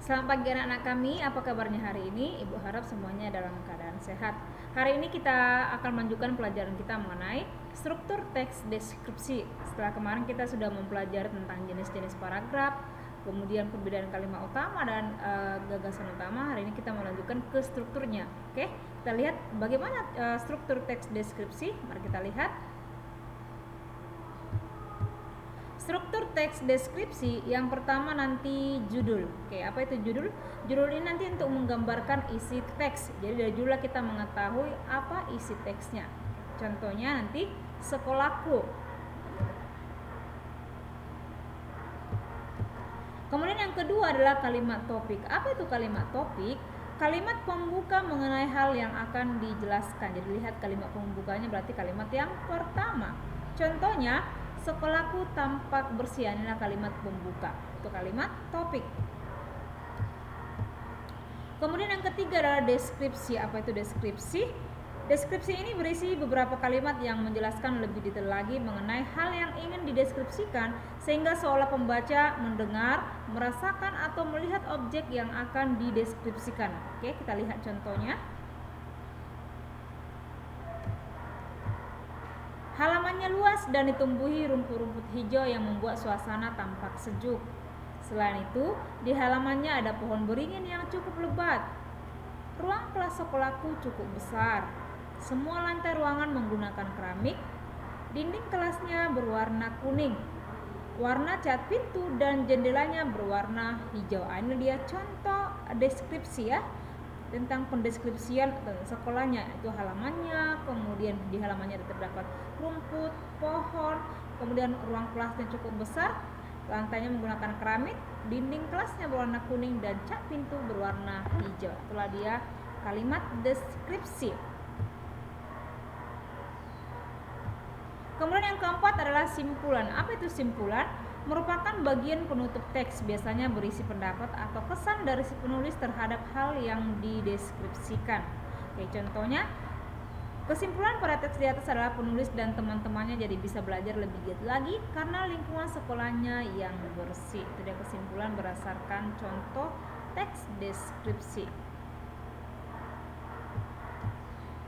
Selamat pagi anak-anak kami, apa kabarnya hari ini? Ibu harap semuanya dalam keadaan sehat. Hari ini kita akan melanjutkan pelajaran kita mengenai struktur teks deskripsi. Setelah kemarin kita sudah mempelajari tentang jenis-jenis paragraf, kemudian perbedaan kalimat utama dan gagasan utama. Hari ini kita melanjutkan ke strukturnya. Oke, kita lihat bagaimana struktur teks deskripsi. Mari kita lihat. Struktur teks deskripsi yang pertama nanti judul. Oke, apa itu judul? Judul ini nanti untuk menggambarkan isi teks. Jadi dari judul kita mengetahui apa isi teksnya. Contohnya nanti sekolahku. Kemudian yang kedua adalah kalimat topik. Apa itu kalimat topik? Kalimat pembuka mengenai hal yang akan dijelaskan. Jadi lihat kalimat pembukanya berarti kalimat yang pertama. Contohnya sekolahku tampak bersih, inilah kalimat pembuka. Itu kalimat topik. Kemudian yang ketiga adalah deskripsi. Apa itu deskripsi? Deskripsi ini berisi beberapa kalimat yang menjelaskan lebih detail lagi mengenai hal yang ingin dideskripsikan, sehingga seolah pembaca mendengar, merasakan atau melihat objek yang akan dideskripsikan. Oke, kita lihat contohnya. Halamannya luas dan ditumbuhi rumput-rumput hijau yang membuat suasana tampak sejuk. Selain itu, di halamannya ada pohon beringin yang cukup lebat. Ruang kelas sekolahku cukup besar. Semua lantai ruangan menggunakan keramik. Dinding kelasnya berwarna kuning. Warna cat pintu dan jendelanya berwarna hijau. Ini dia contoh deskripsi ya, tentang pendeskripsian sekolahnya. Itu halamannya, kemudian di halamannya terdapat rumput, pohon, kemudian ruang kelasnya cukup besar, lantainya menggunakan keramik, dinding kelasnya berwarna kuning dan cat pintu berwarna hijau. Itulah dia kalimat deskripsi. Kemudian yang keempat adalah simpulan. Apa itu simpulan? Merupakan bagian penutup teks, biasanya berisi pendapat atau kesan dari si penulis terhadap hal yang dideskripsikan. Oke, contohnya kesimpulan pada teks di atas adalah penulis dan teman-temannya jadi bisa belajar lebih giat lagi karena lingkungan sekolahnya yang bersih. Itu dia kesimpulan berdasarkan contoh teks deskripsi.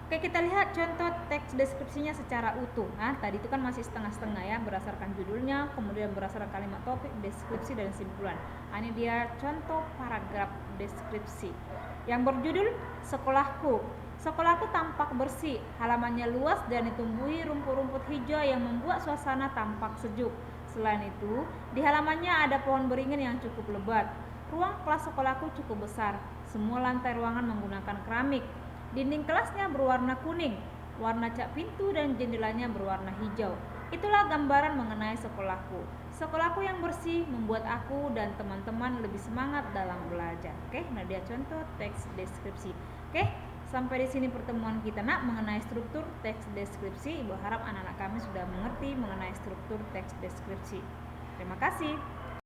Oke, kita lihat contoh teks deskripsinya secara utuh. Nah, tadi itu kan masih setengah-setengah ya, berdasarkan judulnya, kemudian berdasarkan kalimat topik, deskripsi, dan simpulan. Nah, ini dia contoh paragraf deskripsi yang berjudul sekolahku. Sekolahku tampak bersih, halamannya luas dan ditumbuhi rumput-rumput hijau yang membuat suasana tampak sejuk. Selain itu, di halamannya ada pohon beringin yang cukup lebat. Ruang kelas sekolahku cukup besar. Semua lantai ruangan menggunakan keramik. Dinding kelasnya berwarna kuning, warna cat pintu dan jendelanya berwarna hijau. Itulah gambaran mengenai sekolahku. Sekolahku yang bersih membuat aku dan teman-teman lebih semangat dalam belajar. Oke, nah dia contoh teks deskripsi. Oke, sampai di sini pertemuan kita nak mengenai struktur teks deskripsi. Ibu harap anak-anak kami sudah mengerti mengenai struktur teks deskripsi. Terima kasih.